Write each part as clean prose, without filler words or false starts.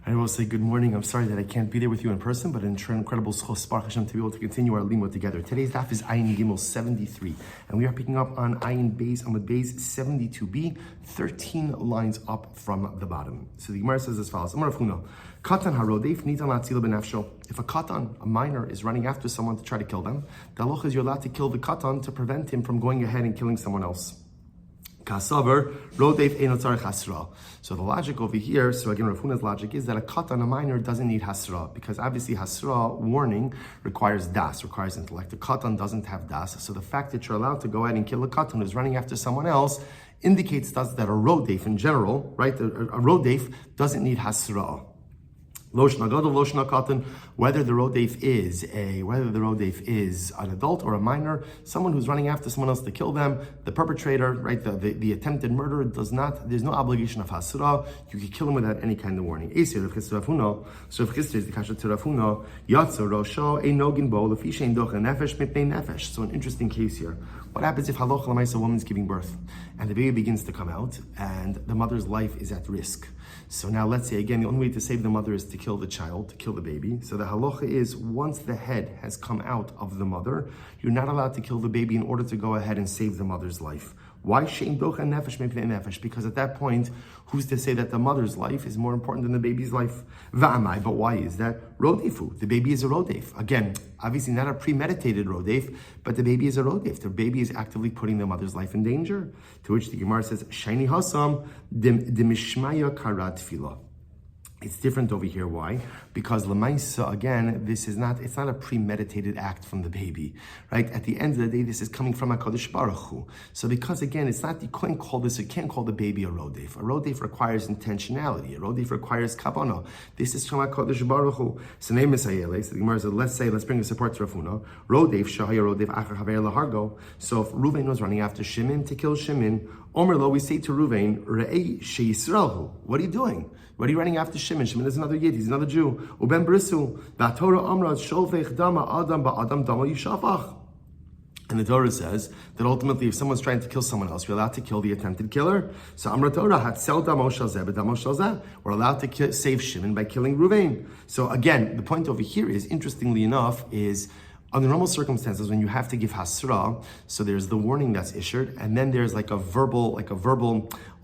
I will say good morning. I'm sorry that I can't be there with you in person, but an incredible schos Baruch Hashem to be able to continue our limud together. Today's daf is Ayin Gimel 73, and we are picking up on Ayin Beis Amud Beis 72b, 13 lines up from the bottom. So the Gemara says as follows: Katan harodef nitan latzila benafsho. If a katan, a minor, is running after someone to try to kill them, the halacha is you're allowed to kill the katan to prevent him from going ahead and killing someone else. So the logic over here, so again, Rav Huna's logic is that a katan, a minor, doesn't need hasra, because obviously hasra, warning, requires das, requires intellect. A katan doesn't have das, so the fact that you're allowed to go ahead and kill a katan who's running after someone else indicates to us that a rodef in general, right, a rodef doesn't need hasra. Whether the rodef is an adult or a minor, someone who's running after someone else to kill them, the perpetrator, right, the attempted murderer there's no obligation of hasra. You can kill him without any kind of warning. So in interesting case here. What happens if halacha l'maisa, a woman's giving birth and the baby begins to come out and the mother's life is at risk? So now let's say again, the only way to save the mother is to kill the child, to kill the baby. So the halacha is once the head has come out of the mother, you're not allowed to kill the baby in order to go ahead and save the mother's life. Why? Because at that point, who's to say that the mother's life is more important than the baby's life? But why is that? Rodefu. The baby is a rodef. Again, obviously not a premeditated rodef, but the baby is a rodef. The baby is actively putting the mother's life in danger. To which the Gemara says, Shani Hasam Dimishmaya Karat Fila. It's different over here. Why? Because l'maisa, again, it's not a premeditated act from the baby, right? At the end of the day, this is coming from HaKadosh Baruch Hu. So because again, you can't call the baby a rodef. A rodef requires intentionality. A rodef requires kavanah. This is from HaKadosh Baruch Hu. So name is Hayele. So the Gemara says, let's bring a support to Rav Huna. Rodef shahaya rodef achar haver lahargo. So if Ruvain was running after Shimon to kill Shimon, Omer lo, we say to Ruvain, Re'ei sheYisraelhu. What are you doing? What are you running after Shimon? Shimon is another Yid, he's another Jew. Uben brisu, v'aTorah amra sholvech dama adam ba'adam dama yishafach. And the Torah says that ultimately, if someone's trying to kill someone else, you're allowed to kill the attempted killer. So Amra Torah hatzel damo shalzeh b'damo shalzeh. We're allowed to save Shimon by killing Ruvain. So again, the point over here is, interestingly enough, is under normal circumstances, when you have to give hasra, so there's the warning that's issued, and then there's like a verbal,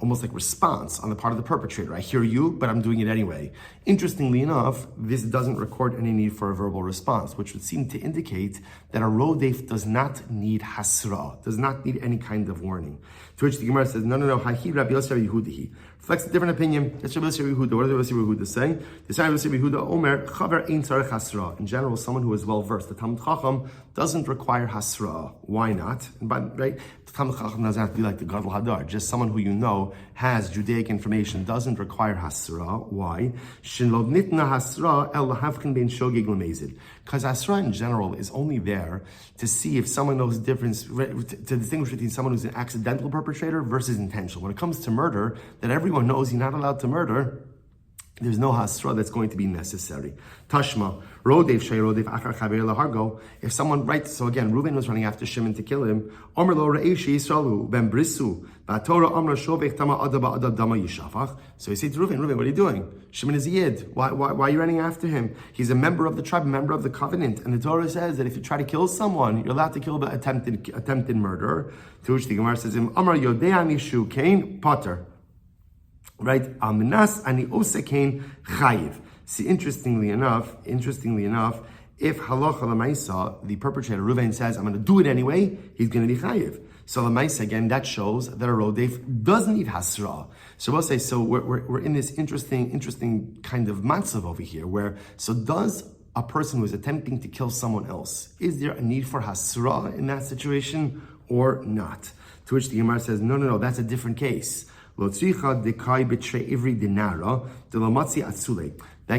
almost like response on the part of the perpetrator. I hear you, but I'm doing it anyway. Interestingly enough, this doesn't record any need for a verbal response, which would seem to indicate that a rodef does not need hasra, does not need any kind of warning. To which the Gemara says, no, Hahi Rabbi Yosef Yehudihi. Reflects a different opinion. That's Rabbi Yosef Yehuda. What does Rabbi Yosef Yehuda say? The Rabbi Yosef Yehuda Omer Chaver Ein Tzarech Hasra. In general, someone who is well versed, the Talmud Chacham doesn't require hasra. Why not? But right, the Talmud Chacham doesn't have to be like the Gadol Hadar. Just someone who you know has Judaic information doesn't require hasra. Why? Shinlod nitna hasra el lahavkin ben shogeg lemezid. Because hasra in general is only there to see if someone knows the difference, to distinguish between someone who's an accidental perpetrator versus intentional. When it comes to murder, that everyone knows you're not allowed to murder, there's no hasra that's going to be necessary. Tashma, rodef shay rodef achar chaver lahargo. If someone, right, so again, Reuben was running after Shimon to kill him. Omer lo re'eshi Yisraelu ben brisu v'aTorah amra shovech tama adaba dama yishafach. So he said to Reuben, what are you doing? Shimon is a Yid. Why are you running after him? He's a member of the tribe, a member of the covenant. And the Torah says that if you try to kill someone, you're allowed to kill the attempted murderer. To which the Gemara says, Amar yodea nishu kain potter. Right? Alminas ani osekain chayiv. See, interestingly enough, if halacha l'maisa, the perpetrator, Reuven, says, I'm going to do it anyway, he's going to be chayiv. So l'maisa, again, that shows that a rodef doesn't need hasra. So we'll say, so we're in this interesting kind of matzav over here, where, so does a person who is attempting to kill someone else, is there a need for hasra in that situation or not? To which the Gemara says, no, that's a different case. That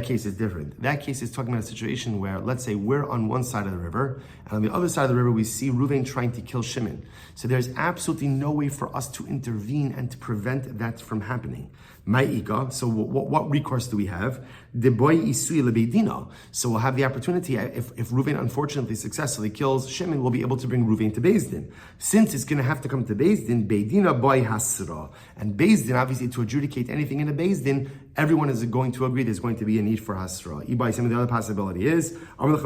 case is different. That case is talking about a situation where, let's say, we're on one side of the river, and on the other side of the river, we see Reuven trying to kill Shimon. So there's absolutely no way for us to intervene and to prevent that from happening. Ma'ika. So what recourse do we have? The boy isui lebeidina. So we'll have the opportunity, if Reuven unfortunately successfully kills Shimon, we'll be able to bring Reuven to Beis Din. Since it's going to have to come to Beis Din, Beidina boy hasra. And Beis Din, obviously, to adjudicate anything in a Beis Din, everyone is going to agree there's going to be a need for hasra. Ibai, some of the other possibility is, or Rav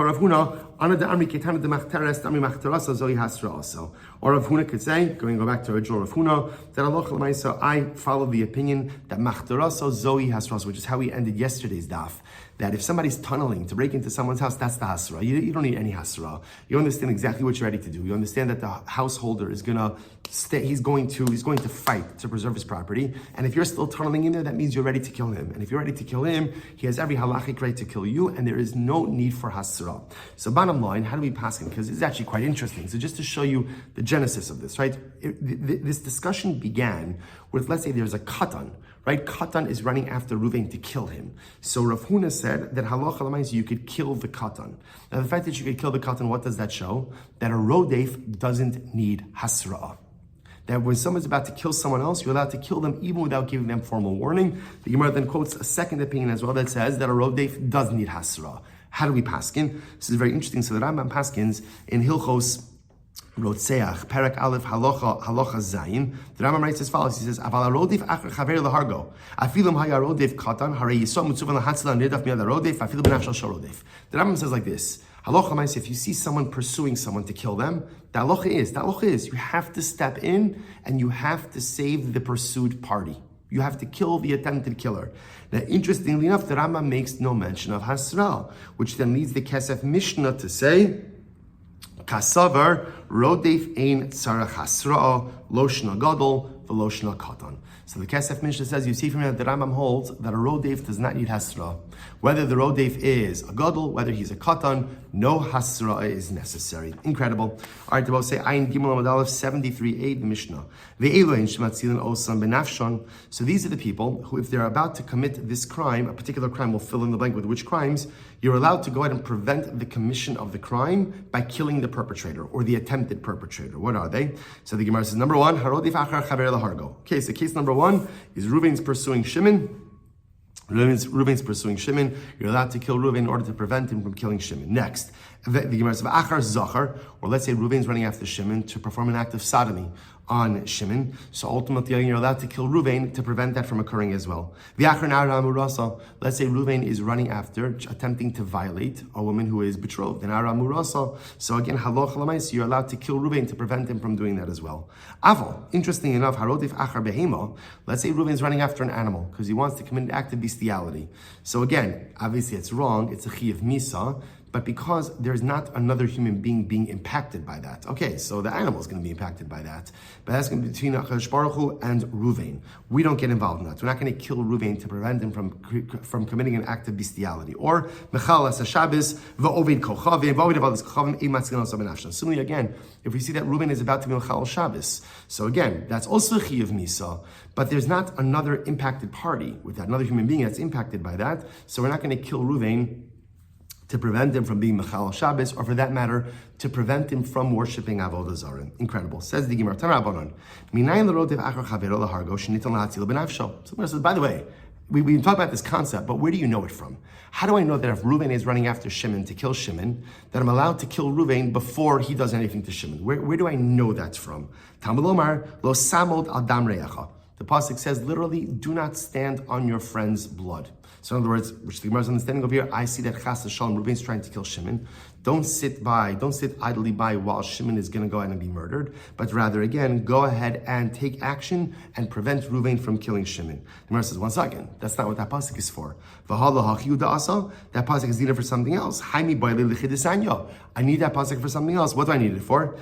Huna could say, go back to original Rav Huna, that Allah I follow the opinion that machtarasa zoi hasra, which is how we ended yesterday's daf. That if somebody's tunneling to break into someone's house, that's the hasra. You don't need any hasra. You understand exactly what you're ready to do. You understand that the householder is gonna stay. He's going to fight to preserve his property. And if you're still tunneling in there, that means you're ready to kill him. And if you're ready to kill him, he has every halachic right to kill you, and there is no need for hasra. So bottom line, how do we pass him? Because it's actually quite interesting. So just to show you the genesis of this, right? This discussion began with, let's say there's a katan. Right, Katan is running after Reuven to kill him. So Rav Huna said that halacha l'maisa you could kill the Katan. Now the fact that you could kill the Katan, what does that show? That a rodef doesn't need hasra'ah. That when someone's about to kill someone else, you're allowed to kill them even without giving them formal warning. The Gemara then quotes a second opinion as well that says that a rodef does need hasra'ah. How do we paskin? This is very interesting. So the Rambam paskins in Hilchos Rotseach, Perak Aleph, Halacha Zayin. The Rambam writes as follows. He says, "Aval rodif acher chaver lehargo. Afilim haya rodif katan harei yisom mutzuvan lahatzila nidaf miyad rodif. Afilim benafshal shal rodif." The Rambam says like this: Halacha means if you see someone pursuing someone to kill them, the halacha is you have to step in and you have to save the pursued party. You have to kill the attempted killer. Now, interestingly enough, the Rambam makes no mention of hasra, which then leads the Kesef Mishnah to say, Kasavar rodef ein tzarach hasra lo shna gadol v'lo shna katan. So the Kesef Mishnah says, you see from here that the Rambam holds that a rodef does not need hasra. Whether the rodef is a gadol, whether he's a katan, no hasra is necessary. Incredible. All right, to both say Ayin Gimel Amud Aleph 73a the Mishnah. Ve'eloin shematzilin osam benafshon. So these are the people who, if they're about to commit this crime, a particular crime, will fill in the blank with which crimes, you're allowed to go ahead and prevent the commission of the crime by killing the perpetrator or the attempted perpetrator. What are they? So the Gemara says, number one, harodif achar chaver lahargo. Okay, so case number one is Reuven's pursuing Shimon. Reuven's pursuing Shimon. You're allowed to kill Reuven in order to prevent him from killing Shimon. Next, the Gemara says, achar zachar, or let's say Reuven's running after Shimon to perform an act of sodomy on Shimon. So ultimately, you're allowed to kill Reuven to prevent that from occurring as well. Let's say Reuven is running after, attempting to violate a woman who is betrothed. So again, halach l'maisa, you're allowed to kill Reuven to prevent him from doing that as well. Aval, interesting enough, harodif achar behema. Let's say Reuven is running after an animal because he wants to commit an act of bestiality. So again, obviously it's wrong. It's a chi of misa. But because there's not another human being impacted by that. Okay, so the animal is going to be impacted by that. But that's going to be between HaKadosh Baruch Hu and Reuven. We don't get involved in that. We're not going to kill Reuven to prevent him from committing an act of bestiality. Or, Mechal as Shabbos, V'ovid Kochavim, V'ovid Avadas Kochavim, Eimatzilin Osa Benafshan. Similarly, again, if we see that Reuven is about to be Mechal Shabbos, so again, that's also a chi of Misa, but there's not another impacted party with that, another human being that's impacted by that, so we're not going to kill Reuven to prevent him from being Mechal Shabbos, or for that matter, to prevent him from worshipping Avodah Zarah. Incredible. Says the Gemara, Tanabonon, Minayin l'rodev achar chavero l'hargo sheniton lahatzil b'nafsho. So says, by the way, we talk about this concept, but where do you know it from? How do I know that if Reuven is running after Shimon to kill Shimon, that I'm allowed to kill Reuven before he does anything to Shimon? Where do I know that's from? Talmud Lomar, lo samod al dam reyacha. The pasuk says literally, do not stand on your friend's blood. So in other words, which the Gemara's understanding over here, I see that Chas Shalom, Reuven's trying to kill Shimon. Don't sit idly by while Shimon is going to go ahead and be murdered, but rather, again, go ahead and take action and prevent Reuven from killing Shimon. The Gemara says, one second, that's not what that pasuk is for. That pasuk is needed for something else. I need that pasuk for something else. What do I need it for?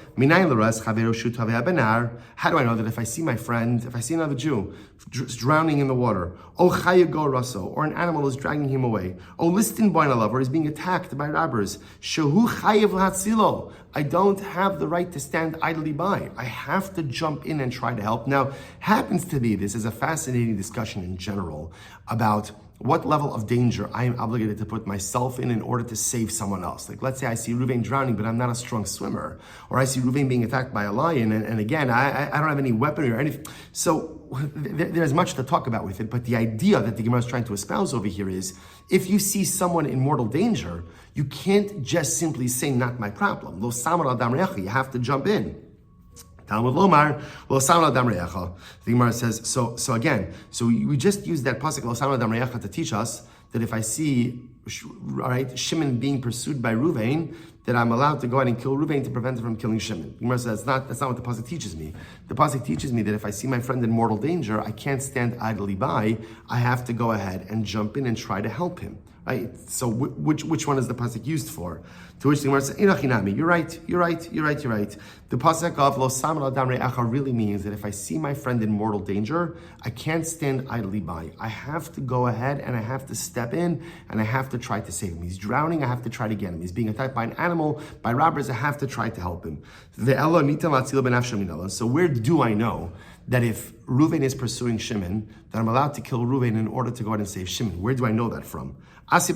How do I know that if I see my friend, if I see another Jew drowning in the water, or an animal is dragging him away, or is being attacked by robbers, I don't have the right to stand idly by. I have to jump in and try to help. Now, happens to be, this is a fascinating discussion in general about what level of danger I am obligated to put myself in order to save someone else. Like, let's say I see Reuven drowning, but I'm not a strong swimmer. Or I see Reuven being attacked by a lion, and again, I don't have any weaponry or anything. So there's much to talk about with it, but the idea that the Gemara is trying to espouse over here is, if you see someone in mortal danger, you can't just simply say, not my problem. Lo samar adam re'echa, you have to jump in. TALMUD lomar, lo samar adam re'echa. The Gemara says, so again, we just use that pasuk, lo samar adam re'echa, to teach us that if I see, right, Shimon being pursued by Reuven, that I'm allowed to go ahead and kill Reuven to prevent him from killing Shimon. The Gemara says, that's not what the pasuk teaches me. The pasuk teaches me that if I see my friend in mortal danger, I can't stand idly by. I have to go ahead and jump in and try to help him. Right? So which one is the pasuk used for? To which the Gemara says, you're right. The pasuk of lo samar adam re'echa really means that if I see my friend in mortal danger, I can't stand idly by. I have to go ahead and I have to step in and I have to try to save him. He's drowning, I have to try to get him. He's being attacked by an animal, by robbers, I have to try to help him. So where do I know that if Reuven is pursuing Shimon, that I'm allowed to kill Reuven in order to go ahead and save Shimon? Where do I know that from? We learn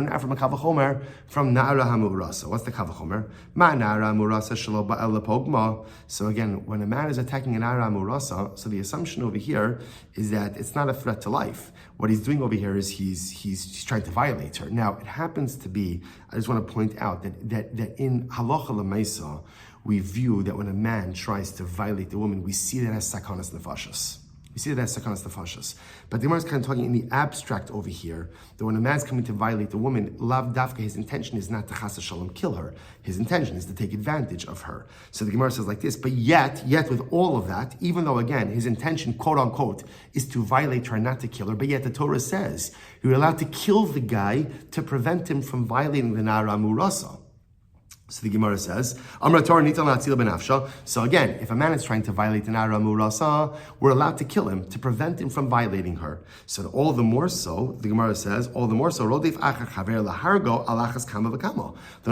that from a Kavachomer from Na'ara Hamurasa. What's the Kavachomer? Ma Na'ara Hamurasa shelo ba'el lepogma. So again, when a man is attacking an Na'ara Hamurasa, so the assumption over here is that it's not a threat to life. What he's doing over here is he's trying to violate her. Now, it happens to be, I just want to point out that in Halacha L'Maisa, we view that when a man tries to violate the woman, we see that as sakanas nefashos. We see that as sakanas nefashos. But the Gemara is kind of talking in the abstract over here, that when a man's coming to violate the woman, lav dafka, his intention is not to chas v'shalom kill her. His intention is to take advantage of her. So the Gemara says like this, but yet with all of that, even though again, his intention, quote unquote, is to violate her, not to kill her, but yet the Torah says, you're allowed to kill the guy to prevent him from violating the Na'ara Murasa. So the Gemara says, so again, if a man is trying to violate an Na'ara Murasa, we're allowed to kill him to prevent him from violating her. So all the more so, the Gemara says, all the more so, then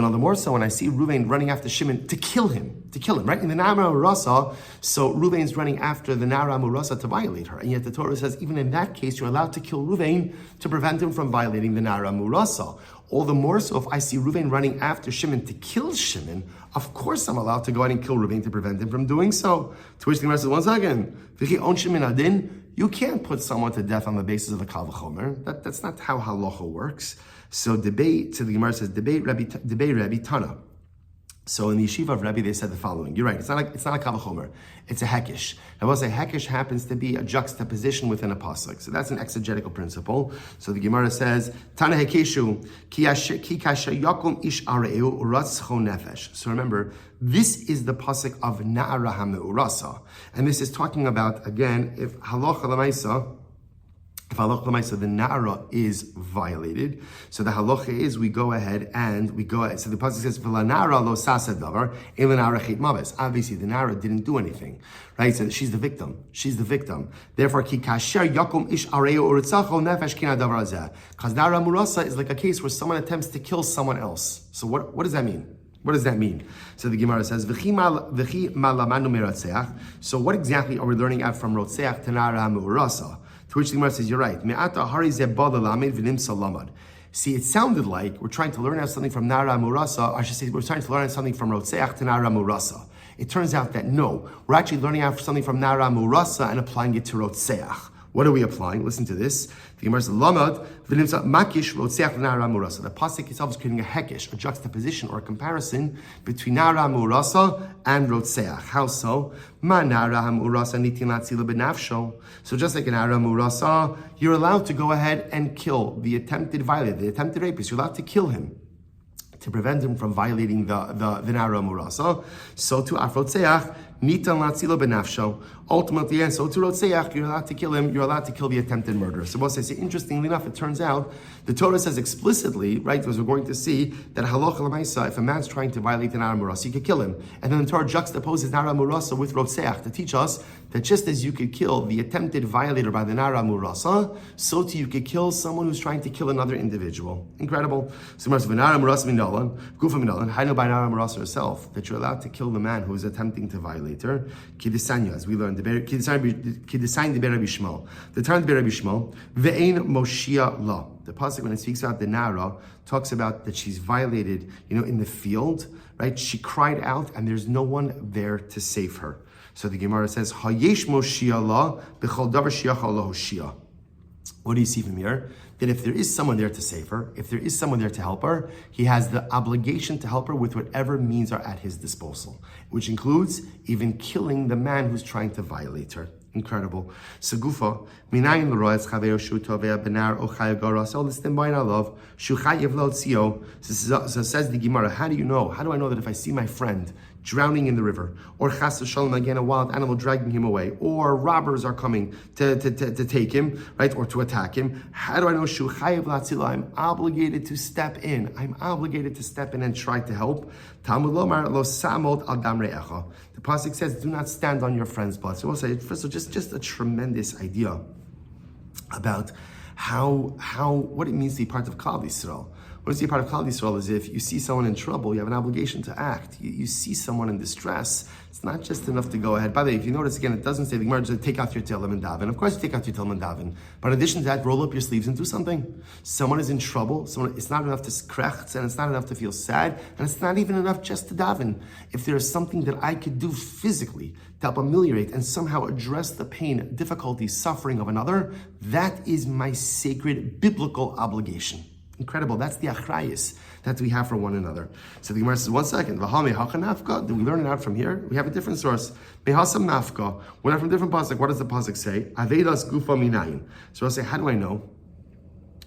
all the more so when I see Reuven running after Shimon to kill him, right? In the Na'ara Murasa, so Reuven's running after the Na'ara Murasa to violate her. And yet the Torah says, even in that case, you're allowed to kill Reuven to prevent him from violating the Na'ara Murasa. All the more so if I see Reuven running after Shimon to kill Shimon, of course I'm allowed to go ahead and kill Reuven to prevent him from doing so. To which the Gemara says, once again, you can't put someone to death on the basis of a kal v'chomer. That's not how halacha works. So the Gemara says, debate Rabbi Tana. So in the yeshiva of Rebbe, they said the following. You're right, it's not a kal v'chomer, it's a hekesh. Now, we'll say hekesh happens to be a juxtaposition within a pasuk. So that's an exegetical principle. So the Gemara says, Tana hekeshu, ki kasha yakum ish areu uratzcho nefesh. So remember, this is the pasuk of Na'ara HaMe'urasa. And this is talking about, again, if halacha l'maisa, the Na'ara is violated, so the halacha is so the pasuk says, Na'ara lo sasa davar, ela Na'ara chet maves. Obviously, the Na'ara didn't do anything, right? So she's the victim. Therefore, ki kasher yakum ish areo uritzacho nefesh kina davar azeh. Because Na'ara Murasa is like a case where someone attempts to kill someone else. So what does that mean? What does that mean? So the Gemara says, so what exactly are we learning out from Rotzeach to Na'ara Murasa? To which the Gemara says, you're right. See, it sounded like we're trying to learn out something from Na'ara Murasa, or I should say we're trying to learn out something from Rotzeach to Na'ara Murasa. It turns out that no, we're actually learning out something from Na'ara Murasa and applying it to Rotzeach. What are we applying? Listen to this. The Gemara says, Lamad v'nimsa makish rotzeach Na'ara Murasa. The pasuk itself is creating a hekesh, a juxtaposition or a comparison between Na'ara Murasa and rotzeach. How so? Ma Na'ara Murasa nitin latzila benafsho. So just like in Na'ara Murasa, you're allowed to go ahead and kill the attempted violator, the attempted rapist. You're allowed to kill him to prevent him from violating the Na'ara Murasa. So to Afrotzeach, Nitan Latzilo benafsho. Ultimately, and so to Rotzeach, you're allowed to kill him, you're allowed to kill the attempted murderer. So we'll say, interestingly enough, it turns out, the Torah says explicitly, right, as we're going to see, that halacha l'maisa, if a man's trying to violate the Na'ara Murasa, you could kill him. And then the Torah juxtaposes Na'ara Murasa with Rotzeach to teach us that just as you could kill the attempted violator by the Na'ara Murasa, so too you could kill someone who's trying to kill another individual. Incredible. So Na'ara Murasa minalan, gufa minalan, I know by Na'ara Murasa herself that you're allowed to kill the man who is attempting to violate violate her. Kidisanya, as we learned, Kidisayin de Rabbi Shmuel. The term de Rabbi Shmuel, Ve'ein Moshia La. The pasuk, when it speaks about the Nara, talks about that she's violated, in the field, right? She cried out, and there's no one there to save her. So the Gemara says, Hayesh Moshia La, B'chol Davar Shiachal La Hoshia. What do you see from here? That if there is someone there to save her, if there is someone there to help her, he has the obligation to help her with whatever means are at his disposal, which includes even killing the man who's trying to violate her. Incredible. Segufa, minayin l'roetz chaver shu tovea benar ochaya garas all this thing I love shu chayev lo tzio. So says the Gemara, how do you know? How do I know that if I see my friend drowning in the river, or chas v'shalom again a wild animal dragging him away, or robbers are coming to take him, right, or to attack him? How do I know shu chayev l'atzilo? I'm obligated to step in. I'm obligated to step in and try to help. Talmud lomar lo samod al dam re'echa. The pasuk says, "Do not stand on your friend's blood." So we'll say, first of all, just a tremendous idea about what it means to be part of Klal Yisrael. What is to be part of Klal Yisrael is if you see someone in trouble, you have an obligation to act. You see someone in distress, it's not just enough to go ahead. By the way, if you notice again, it doesn't say the Gemara just take out your Tehillim and daven. Of course, you take out your Tehillim and daven, but in addition to that, roll up your sleeves and do something. Someone is in trouble. It's not enough to krechts, and it's not enough to feel sad, and it's not even enough just to daven. If there is something that I could do physically to help ameliorate and somehow address the pain, difficulty, suffering of another, that is my sacred biblical obligation. Incredible. That's the achrayus that we have for one another. So the Gemara says, 1 second. V'hamei hachanafka. Do we learn it out from here? We have a different source. Mehasam nafka. We're not from different pasuk. What does the pasuk say? Avedas gufa minayin. So I'll say, how do I know?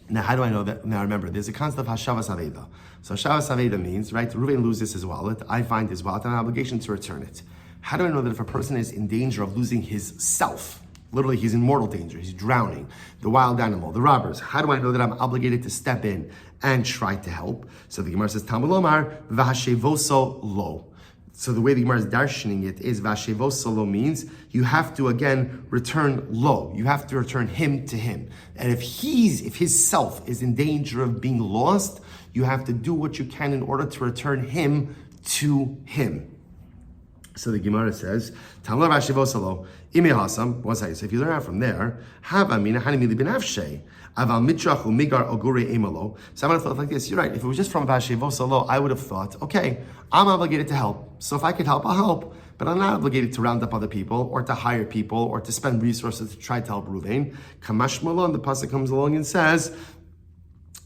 Now, how do I know that? Now, remember, there's a concept of hashavas aveda. So hashavas aveda means, right, Reuven loses his wallet. I find his wallet and I have an obligation to return it. How do I know that if a person is in danger of losing his self, literally, he's in mortal danger. He's drowning. The wild animal, the robbers. How do I know that I'm obligated to step in and try to help? So the Gemara says, Talmud lomar v'hashevoso lo. So the way the Gemara is darshaning it is v'hashevoso lo means you have to again return lo. You have to return him to him. And if his self is in danger of being lost, you have to do what you can in order to return him to him. So the Gemara says, so if you learn out from there, so I would have thought like this, you're right, if it was just from Vashevosalo, I would have thought, okay, I'm obligated to help. So if I could help, I'll help. But I'm not obligated to round up other people, or to hire people, or to spend resources to try to help Reuven. Kamash Malon, the pasuk comes along and says,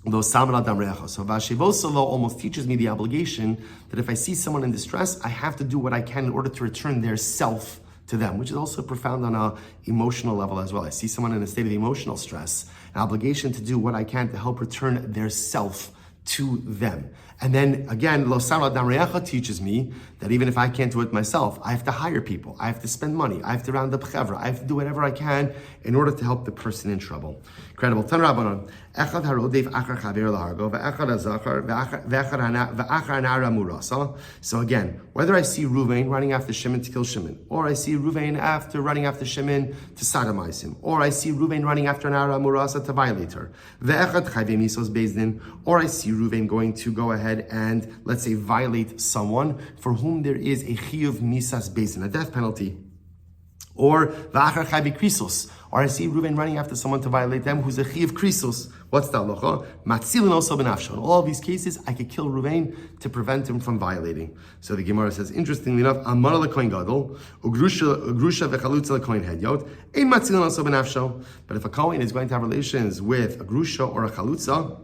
so Vashevosalo almost teaches me the obligation that if I see someone in distress, I have to do what I can in order to return their self to them, which is also profound on an emotional level as well. I see someone in a state of emotional stress, an obligation to do what I can to help return their self to them. And then again, Lo Sara Adam Reacha teaches me that even if I can't do it myself, I have to hire people, I have to spend money, I have to round up chevra, I have to do whatever I can in order to help the person in trouble. Incredible. Tan Rabbanon. Echad harodev achar chaver lahargo ve'echad hazachar ve'achar nara murasa. So again, whether I see Reuven running after Shimon to kill Shimon, or I see Reuven running after Shimon to sodomize him, or I see Reuven running after Nara murasa to violate her, ve'echad chayve misos bezdin, or I see Reuven going to go ahead and, let's say, violate someone for whom there is a chiyuv misas bezdin, a death penalty. Or v'achar chayve krisos, or I see Reuven running after someone to violate them who's a chiyuv krisos. What's the halacha? Matzilin also benafsho. In all of these cases, I could kill Reuven to prevent him from violating. So the Gemara says, interestingly enough, Amar lekohen gadol, ugrusha v'chalutza lekohen hedyot, ein matzilin also benafsho. But if a Cohen is going to have relations with a grusha or a chalutza,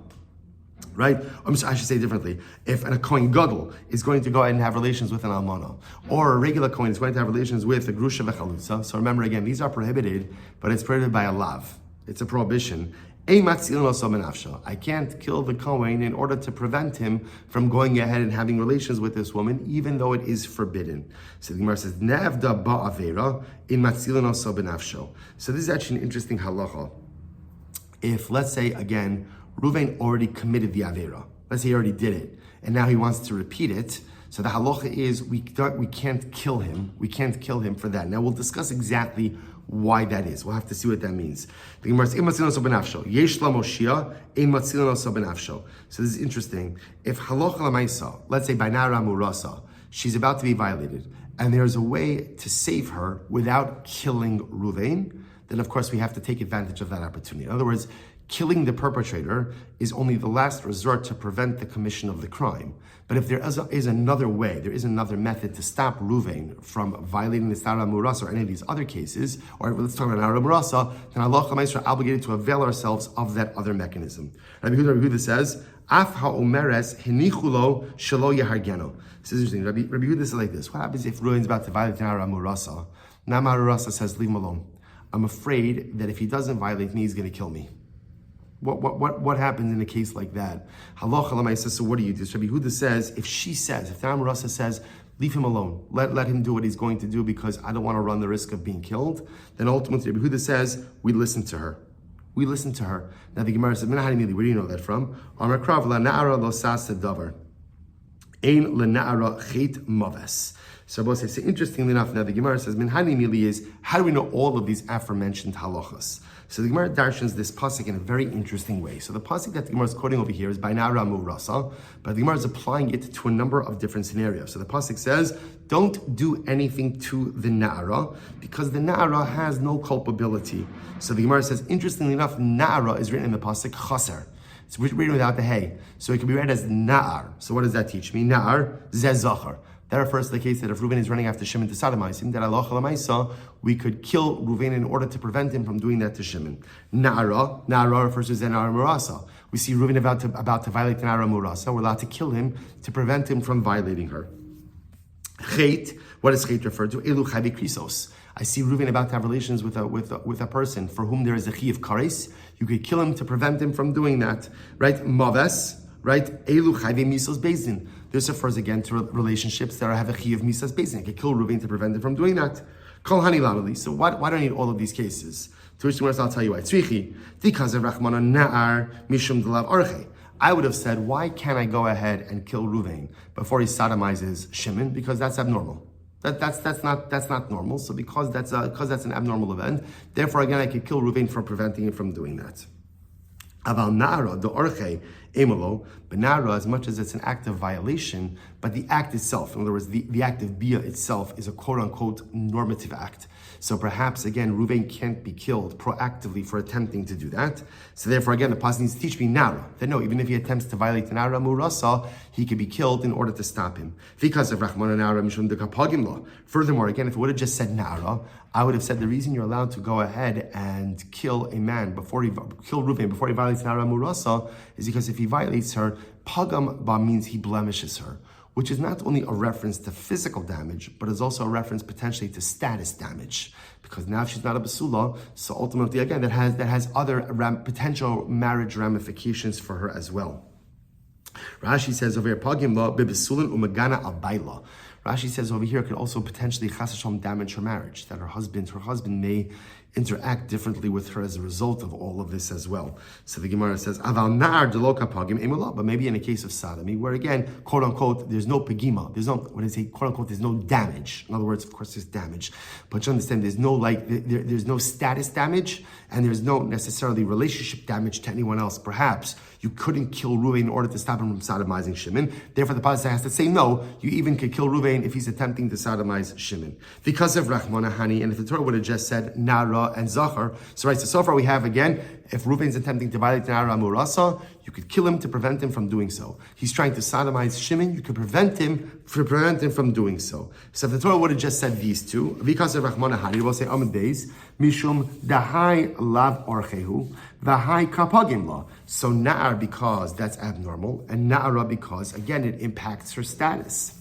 right? I should say differently. If a Kohen Gadol is going to go ahead and have relations with an almana, or a regular Kohen is going to have relations with a grusha v'chalutza, so remember again, these are prohibited, but it's prohibited by a lav. It's a prohibition. I can't kill the Kohen in order to prevent him from going ahead and having relations with this woman, even though it is forbidden. So the Gemara says, Nevda ba'avera in matzilin also benafsho. So this is actually an interesting halacha. If, let's say, again, Reuven already committed the Avera. Let's say he already did it, and now he wants to repeat it. So the halacha is we can't kill him. We can't kill him for that. Now we'll discuss exactly why that is. We'll have to see what that means. The Gemara says, Yesh la Moshia, ein matzilin also benafsho. So this is interesting. If halacha l'maisa, let's say by Nara Murasa, she's about to be violated, and there's a way to save her without killing Ruvain, then of course we have to take advantage of that opportunity. In other words, killing the perpetrator is only the last resort to prevent the commission of the crime. But if there is another way, there is another method to stop Ruvain from violating the Stara Murasa or any of these other cases, or let's talk about Nara Murasa, then Allah are obligated to avail ourselves of that other mechanism. Rabbi Yehuda says, Af ha'omeres henichulo shelo yehargeno. This is interesting. Rabbi Yehuda says like this: what happens if Ruvain's about to violate Nara Murasa? Nara Murasa says, leave him alone. I'm afraid that if he doesn't violate me, he's going to kill me. What happens in a case like that? Halacha l'maisa, so what do you do? So Rabbi Yehuda says, if the Nara Murasa says, leave him alone, let him do what he's going to do because I don't want to run the risk of being killed, then ultimately Rabbi Yehuda says, we listen to her. We listen to her. Now the Gemara says, where do you know that from? Amar Krav la na'ara lo sasa davar. Ein la na'ara chet maves. So Rabbi says, interestingly enough, now the Gemara says, Minhani Mili is, how do we know all of these aforementioned halachas? So the Gemara darshans this pasuk in a very interesting way. So the pasuk that the Gemara is quoting over here is by Nara Murasa, but the Gemara is applying it to a number of different scenarios. So the pasuk says, don't do anything to the Na'ara, because the Na'ara has no culpability. So the Gemara says, interestingly enough, Na'ara is written in the pasuk chaser. It's written without the hay. So it can be read as Na'ar. So what does that teach me? Na'ar, zeh. That refers to the case that if Reuven is running after Shimon to sodomize him, that Allah Chalamaisa, we could kill Reuven in order to prevent him from doing that to Shimon. Na'ara refers to Na'ara Murasa. We see Reuven about to violate Na'ara Murasa. We're allowed to kill him to prevent him from violating her. Chet, what does Chet refer to? Elu Chai Krisos. I see Reuven about to have relations with a person for whom there is a Chi of Kares. You could kill him to prevent him from doing that. Right? Maves, right? Elu Chai Misos Bezdin. This refers again to relationships that have a chi of misas basin. I could kill Reuven to prevent him from doing that. Kol hani lamali. So why do I need all of these cases? To which I'll tell you why. Tzvi, because of Rachmana na'ar mishum delav arche. I would have said, why can't I go ahead and kill Reuven before he sodomizes Shimon? Because that's abnormal. That's not normal. So because that's an abnormal event, therefore again I could kill Reuven for preventing him from doing that. Aval na'ara the orche emolo, but na'ara, as much as it's an act of violation, but the act itself, in other words, the act of bia itself is a quote-unquote normative act. So perhaps, again, Reuven can't be killed proactively for attempting to do that. So therefore, again, the pasuk needs to teach me na'ara, that no, even if he attempts to violate the na'ara murasa, he could be killed in order to stop him. Because of Rahman na'ara mishum dekapagim law. Furthermore, again, if it would have just said na'ara, I would have said the reason you're allowed to go ahead and kill a man kill Reuven before he violates na'ara murasa is because if he violates her, pagam ba means he blemishes her, which is not only a reference to physical damage, but is also a reference potentially to status damage. Because now if she's not a basula, so ultimately, again, that has other potential marriage ramifications for her as well. Rashi says over here, pagim la bibesulin umagana abayla. Rashi says over here it could also potentially chas v'shalom damage her marriage, that her husband may interact differently with her as a result of all of this as well. So the Gemara says, Aval nar delo kapagim emula, but maybe in a case of sodomy, where again, quote unquote, there's no pagima, quote unquote, there's no damage. In other words, of course, there's damage, but you understand there's no status damage, and there's no necessarily relationship damage to anyone else. Perhaps you couldn't kill Reuven in order to stop him from sodomizing Shimon. Therefore, the pasuk has to say no. You even could kill Reuven if he's attempting to sodomize Shimon. Because of Rachmana Hani, and if the Torah would have just said Nara and Zachar, so far we have again, if Reuven's attempting to violate Nara Murasa, you could kill him to prevent him from doing so. He's trying to sodomize Shimon, you could prevent him from doing so. So if the Torah would have just said these two, because of Rachmana Hani, we'll say Amit Beis, Mishum Dahai Lav Orchehu, Vahai Kapagim La. So Na'ar because that's abnormal, and Na'ara because, again, it impacts her status.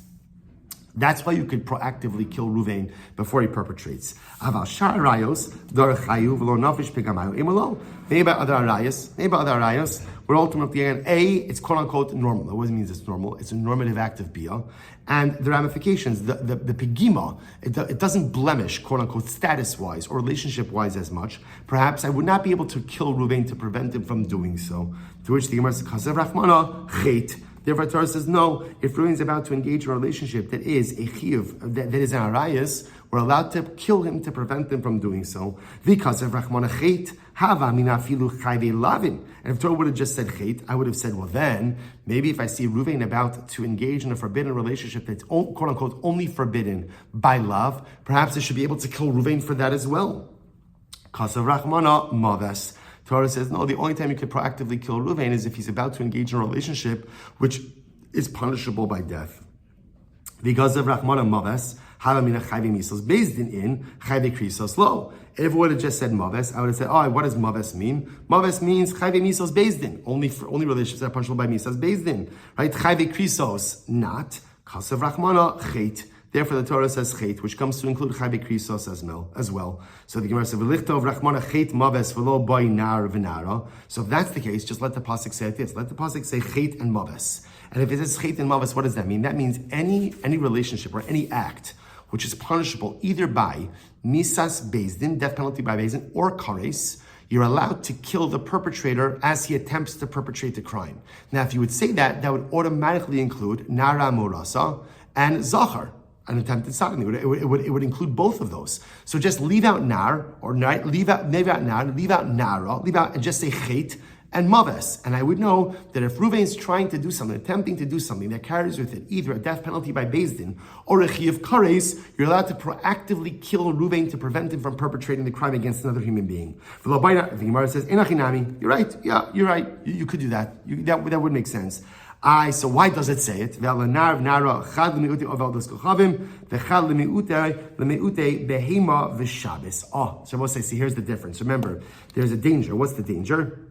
That's why you could proactively kill Reuven before he perpetrates. Aval shar rayos dor chayu v'lo nafish pegamayu imalo. Maybe other arayos, where ultimately again, it's quote unquote normal. That always means it's normal. It's a normative act of bia, and the ramifications, the pegima, it doesn't blemish quote unquote status wise or relationship wise as much. Perhaps I would not be able to kill Reuven to prevent him from doing so. To which the Gemara says, "Kasev Rachmana chet." Therefore, Torah says, no, if Reuven is about to engage in a relationship that is a chiyuv, that is an arayas, we're allowed to kill him to prevent him from doing so. Because of Rachmana Chet, Hava mina filu chayve lavin. And if Torah would have just said Chet, I would have said, well then, maybe if I see Reuven about to engage in a forbidden relationship that's quote unquote only forbidden by love, perhaps I should be able to kill Reuven for that as well. Because of Rachmana Maves. Torah says, no, the only time you could proactively kill Reuven is if he's about to engage in a relationship which is punishable by death. Because of Rachmana Maves, Havamina Chayve Misos Bezdin in Chayve Krisos Lo. If it would have just said Maves, I would have said, oh, what does Maves mean? Maves means Chayve Misos Bezdin. Only relationships that are punishable by Misos Bezdin. Right? Chayve Krisos, not. Because of Rachmana Chet. Therefore, the Torah says Chet, which comes to include Chayve Krisos as well. So the Gemara says, "V'lichtov Rachmana Chet Maves v'lo boy nar v'nara." So if that's the case, just let the pasuk say it this. Let the pasuk say Chet and Maves. And if it says Chet and Maves, what does that mean? That means any relationship or any act which is punishable either by misas bezdin, death penalty by bezdin, or kares, you're allowed to kill the perpetrator as he attempts to perpetrate the crime. Now, if you would say that, that would automatically include nara morasa and zachar, an attempted sodomy. It would include both of those. So just leave out nar, or leave out nara, and just say chet and maves. And I would know that if Reuven is trying to do something, attempting to do something that carries with it either a death penalty by bezdin or a chiyuv kares, you're allowed to proactively kill Reuven to prevent him from perpetrating the crime against another human being. The Gemara says, you're right. Yeah, you're right. You could do that. That would make sense. So why does it say it? So we'll say, see, here's the difference. Remember, there's a danger. What's the danger?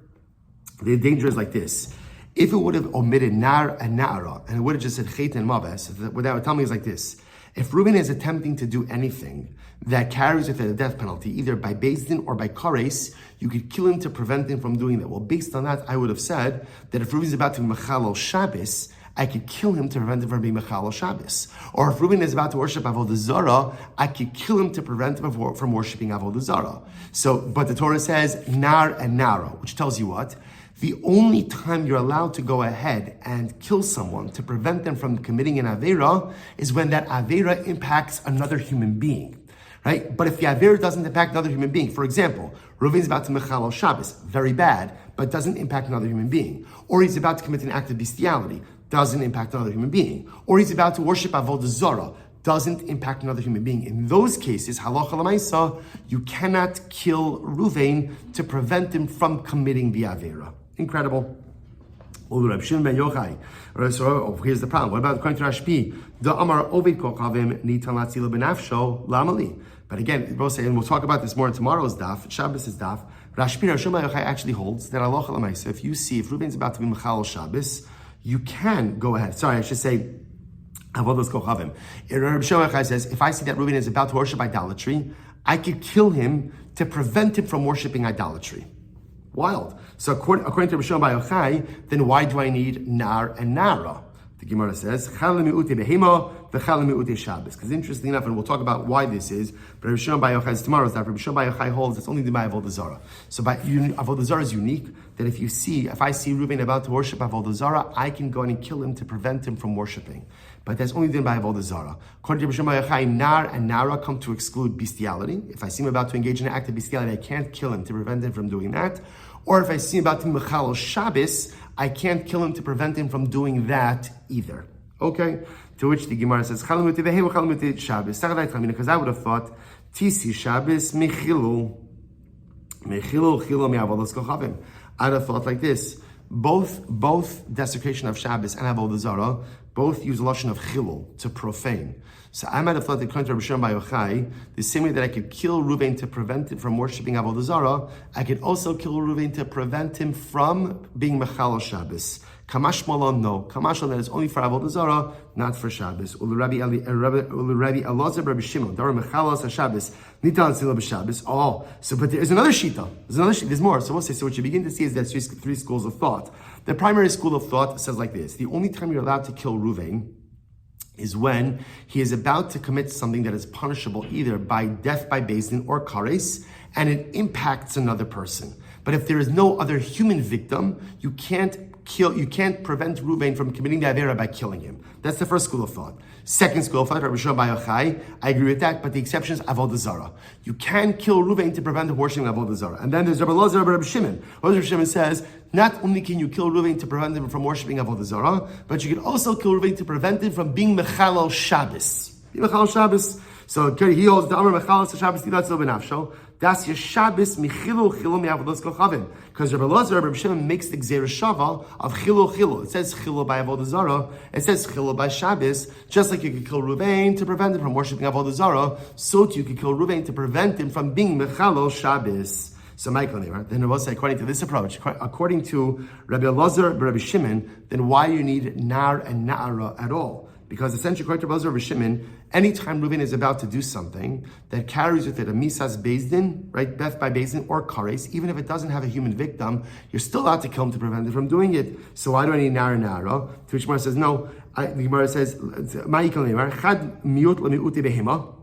The danger is like this. If it would have omitted nar and na'ara, and it would have just said chet and maves, what that would tell me is like this. If Reuven is attempting to do anything that carries with it a death penalty, either by bezdin or by kares, you could kill him to prevent him from doing that. Well, based on that, I would have said that if Reuven is about to be mechalel Shabbos, I could kill him to prevent him from being mechalel Shabbos. Or if Reuven is about to worship avodah zarah, I could kill him to prevent him from worshiping avodah zarah. So, but the Torah says nar and nara, which tells you what? The only time you're allowed to go ahead and kill someone to prevent them from committing an avera is when that avera impacts another human being, right? But if the avera doesn't impact another human being, for example, Reuven's about to mechalel Shabbos, very bad, but doesn't impact another human being. Or he's about to commit an act of bestiality, doesn't impact another human being. Or he's about to worship avodah zarah, doesn't impact another human being. In those cases, halacha l'maisa, you cannot kill Reuven to prevent him from committing the avera. Incredible. So here's the problem. What about according to Rashbi? But again, we'll say, and we'll talk about this more in tomorrow's daf, Shabbos' daf. Rashbi actually holds that halacha l'maisa, if Reuven's about to be mechal Shabbos, you can go ahead. Sorry, I should say avodos kochavim. Rabbi Shmuel says, if I see that Reuven is about to worship idolatry, I could kill him to prevent him from worshiping idolatry. Wild. So according to Rabbi Shmuel Yochai, then why do I need nar and nara? The Gemara says, because interestingly enough, and we'll talk about why this is, but Rabbi Shmuel Yochai is tomorrow's daf. Rabbi Shmuel Yochai holds it's only by avodah zarah. So avodah zarah is unique, that if I see Reuven about to worship avodah zarah, I can go in and kill him to prevent him from worshiping. But that's only done by avodah zarah. According to Rabbi Shmuel Yochai, nar and nara come to exclude bestiality. If I see him about to engage in an act of bestiality, I can't kill him to prevent him from doing that. Or if I see him about to mechalel Shabbos, I can't kill him to prevent him from doing that either. Okay? To which the Gemara says, because I would have thought, Tisi Shabbos mechilu me'avodas kochavim. I'd have thought like this. Both desecration of Shabbos and avodah zarah both use a lashon of chilul, to profane. So I might have thought that according to Rabbi Shmuel Yochai, the same way that I could kill Reuven to prevent him from worshiping avodah zarah, I could also kill Reuven to prevent him from being mechalel Shabbos. Kamash malon, no. Kamash that is only for avodah zarah, not for Shabbos. Rabbi Eliezer Rabbi Shimon, Dara mechalos haShabbos, nitan sila b'Shabbos. Oh, so but there's another shita. There's more. So we'll say. So what you begin to see is that three schools of thought. The primary school of thought says like this: the only time you're allowed to kill Reuven is when he is about to commit something that is punishable either by death by bezdin or kares, and it impacts another person. But if there is no other human victim, you can't prevent Reuven from committing the Avera by killing him. That's the first school of thought. Second school of thought, Rabbi Shmuel Silber, I agree with that, but the exception is Avodah Zarah. You can kill Reuven to prevent the worshiping of Avodah Zarah. And then there's Rabbi Eliezer, Rabbi Shimon. Rabbi Shimon says, not only can you kill Reuven to prevent him from worshiping Avodah Zarah, but you can also kill Reuven to prevent him from being Mechalal Shabbos. Mechalal Shabbos. So he holds the Amar Mechalal Shabbos Tilat Zil B'Nafsho. Das Shabbos michilu chilu mi'avodas kochavim. Because Rabbi Eliezer, Rabbi Shimon makes the Gzeira Shava of chilu. It says chilu by Avodah Zarah. It says chilu by Shabbos. Just like you could kill Reuven to prevent him from worshiping Avodah Zarah, so too you could kill Reuven to prevent him from being mechalal Shabbos. So Michael, then Rabbi say, according to this approach, according to Rabbi Eliezer, Rabbi Shimon, then why you need nar and na'ara at all? Because essentially, according to Rabbi Eliezer, Rabbi Shimon, anytime Reuven is about to do something that carries with it a misas bezdin, right, beth by bezdin, or kares, even if it doesn't have a human victim, you're still allowed to kill him to prevent it from doing it. So why do I need nar and na'ara? To which Gemara says, no. The Gemara says, chad miut lemiuti behema.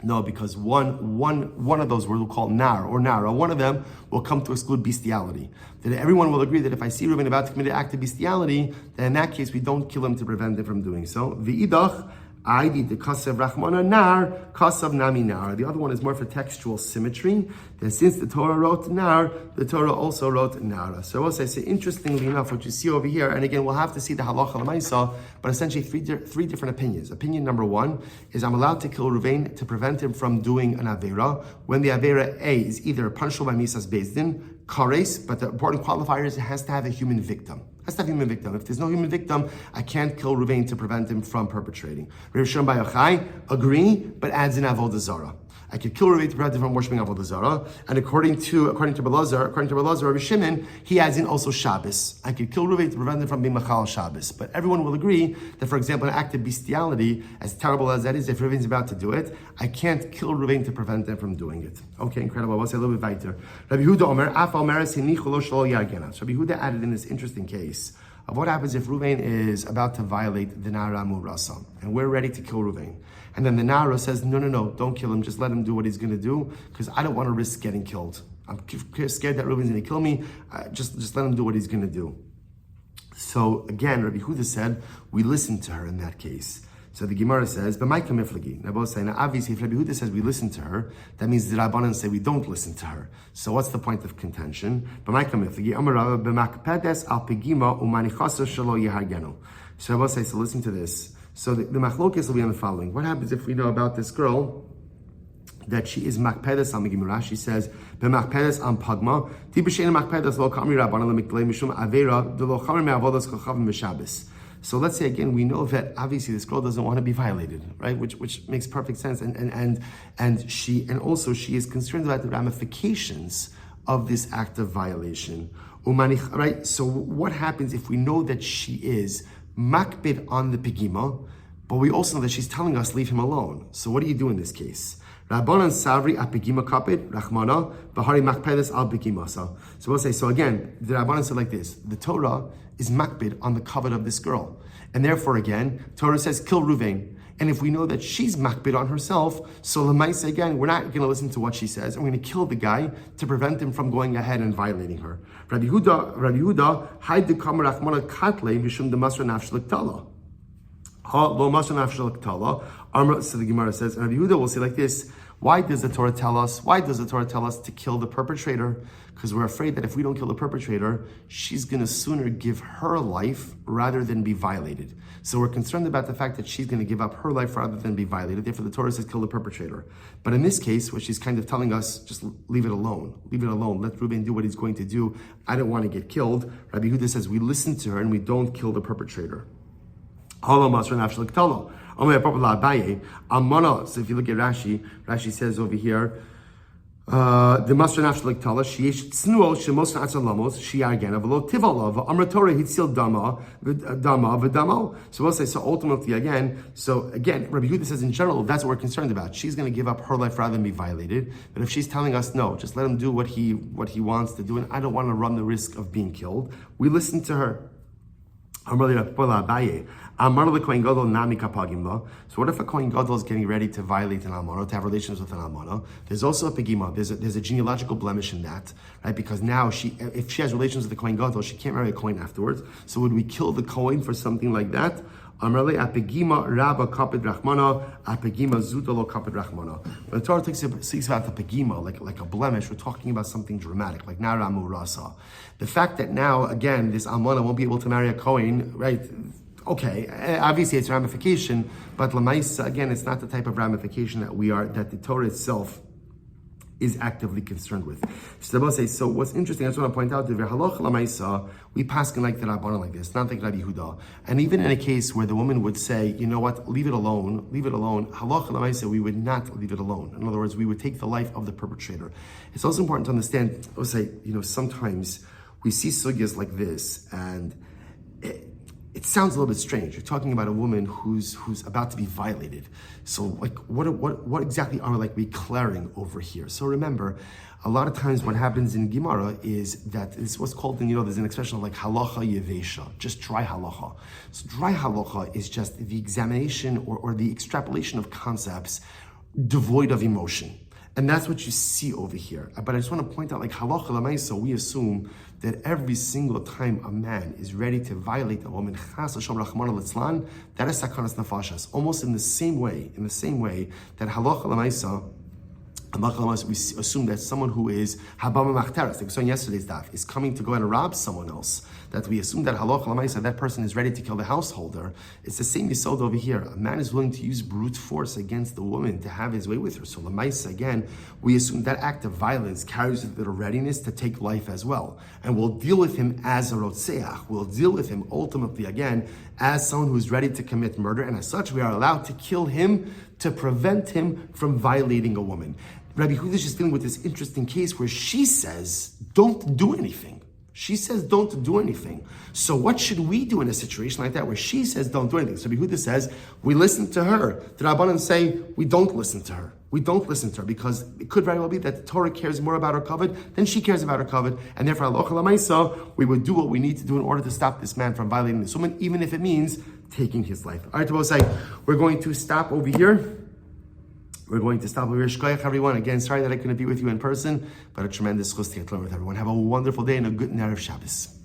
No, because one of those we'll call nar or nara, one of them will come to exclude bestiality. That everyone will agree that if I see Reuven about to commit an act of bestiality, then in that case we don't kill him to prevent him from doing so. V'idach, I need the kasav rachmana nar, kasav nami nar. The other one is more for textual symmetry. That since the Torah wrote nar, the Torah also wrote nara. So also I say, interestingly enough, what you see over here, and again we'll have to see the halacha l'maisa, but essentially three different opinions. Opinion number one is I'm allowed to kill Reuven to prevent him from doing an avera when the avera A is either punishable by misas bezdin, kares, but the important qualifier is it has to have a human victim. Has to have a human victim. If there's no human victim, I can't kill Reuven to prevent him from perpetrating. Rabbi Shimon Yochai agree, but adds in Avodah Zarah. I could kill Reuven to prevent him from worshiping Avodah Zarah. And according to Rabbi Eliezer, Rabbi Shimon, he adds in also Shabbos. I could kill Reuven to prevent him from being Machal Shabbos. But everyone will agree that, for example, an act of bestiality, as terrible as that is, if Reuven's about to do it, I can't kill Reuven to prevent them from doing it. Okay, incredible. We'll say a little bit weiter. Rabbi Yehuda Omer, Af Omeres Hinichu Lo Shelo Yargena. So Rabbi Yehuda added in this interesting case of what happens if Reuven is about to violate the Nara Murasa, and we're ready to kill Reuven. And then the Nara says, no, don't kill him, just let him do what he's going to do, because I don't want to risk getting killed. I'm scared that Reuven's going to kill me, just let him do what he's going to do. So again, Rabbi Yehuda said, we listened to her in that case. So the Gemara says, now both say, now obviously if Rabbi Yehuda says we listen to her, that means the Rabbanan say we don't listen to her. So what's the point of contention? So Rabbi say, so listen to this. So the machlokes will be on the following. What happens if we know about this girl that she is makpedes on the Gemara? She says, "B'makpedes on pagma, ti b'shein makpedes lo kamri rabbanan lemiklei mishum avera de lo chamer me'avodas kochavim b'Shabbos." So let's say again, we know that obviously this girl doesn't want to be violated, right? Which makes perfect sense, and she is concerned about the ramifications of this act of violation. Right? So what happens if we know that she is makbid on the pigima, but we also know that she's telling us leave him alone? So what do you do in this case? Rabbanan savri apigima kapid rachmana bahari makpedes al pigima. So we'll say, so again, the Rabbanan said like this: the Torah is makbid on the covet of this girl, and therefore again, Torah says kill Reuven. And if we know that she's makbid on herself, so Lamaisa again, we're not going to listen to what she says, and we're going to kill the guy to prevent him from going ahead and violating her. Rabbi Yehuda, hide the kamar rachmana katle mishum the masra nafshlik tala. Lo masra nafshlik tala. So the Gemara says, and Rabbi Yehuda will say like this: why does the Torah tell us to kill the perpetrator? Because we're afraid that if we don't kill the perpetrator, she's going to sooner give her life rather than be violated. So we're concerned about the fact that she's going to give up her life rather than be violated. Therefore, the Torah says kill the perpetrator. But in this case, where she's kind of telling us, just leave it alone. Leave it alone. Let Reuven do what he's going to do. I don't want to get killed. Rabbi Yehuda says we listen to her and we don't kill the perpetrator. So if you look at Rashi says over here, the Masra Nafshalik Tala, Sheish Tsnuo, Shemos Atsalamos, Shiargana, Velo Tivalov, Amratora Hitzil Dama, Vidamo. So we'll say, so ultimately again, Rabbi Yehuda says in general, that's what we're concerned about. She's going to give up her life rather than be violated. But if she's telling us, no, just let him do what he wants to do, and I don't want to run the risk of being killed, we listen to her. So what if a Kohen Gadol is getting ready to violate an almana, to have relations with an almana? There's also a pegima. There's a genealogical blemish in that, right? Because now if she has relations with the Kohen Gadol, she can't marry a Kohen afterwards. So would we kill the Kohen for something like that? Amarle apegima rabba kapid rachmana, apegima zutalo kapid rachmana. When the Torah speaks about the pegima, like a blemish, we're talking about something dramatic, like naramu rasa. The fact that now, again, this almana won't be able to marry a Kohen, right? Okay, obviously it's ramification, but lamaisa, again, it's not the type of ramification that the Torah itself is actively concerned with. So what's interesting, I just want to point out, we paskin like the Rabbanan like this, not like Rabbi Yehuda. And even in a case where the woman would say, you know what, leave it alone, halacha l'maisa, we would not leave it alone. In other words, we would take the life of the perpetrator. It's also important to understand, I would say, sometimes we see sugyas like this, and it sounds a little bit strange. You're talking about a woman who's about to be violated. So what exactly are we declaring over here? So remember, a lot of times what happens in Gemara is that it's what's called, there's an expression like halacha yevesha, just dry halacha. So dry halacha is just the examination or the extrapolation of concepts devoid of emotion. And that's what you see over here. But I just want to point out, halacha l'maisa, we assume that every single time a man is ready to violate a woman, chas Hashem rachmana litzlan, that is sakanas nafashas. Almost in the same way that halacha l'maisa, we assume that someone who is habama machteres, like we saw in yesterday's daf, is coming to go and rob someone else, that we assume that halacha l'maisa, that person is ready to kill the householder. It's the same yisod over here. A man is willing to use brute force against the woman to have his way with her. So l'maisa, again, we assume that act of violence carries with it a readiness to take life as well. And we'll deal with him as a rotzeach. We'll deal with him ultimately, again, as someone who's ready to commit murder. And as such, we are allowed to kill him to prevent him from violating a woman. Rabbi Yehuda is dealing with this interesting case where she says, don't do anything. She says, don't do anything. So what should we do in a situation like that where she says, don't do anything? So Rabbi Yehuda says, we listen to her. The Rabbanan say, we don't listen to her. We don't listen to her because it could very well be that the Torah cares more about her covet than she cares about her covet. And therefore, halacha l'maisa, we would do what we need to do in order to stop this man from violating this woman, even if it means taking his life. All right, we're going to stop over here. Shkoyach, everyone. Again, sorry that I couldn't be with you in person, but a tremendous chus to get to learn with everyone. Have a wonderful day and a good Erev Shabbos.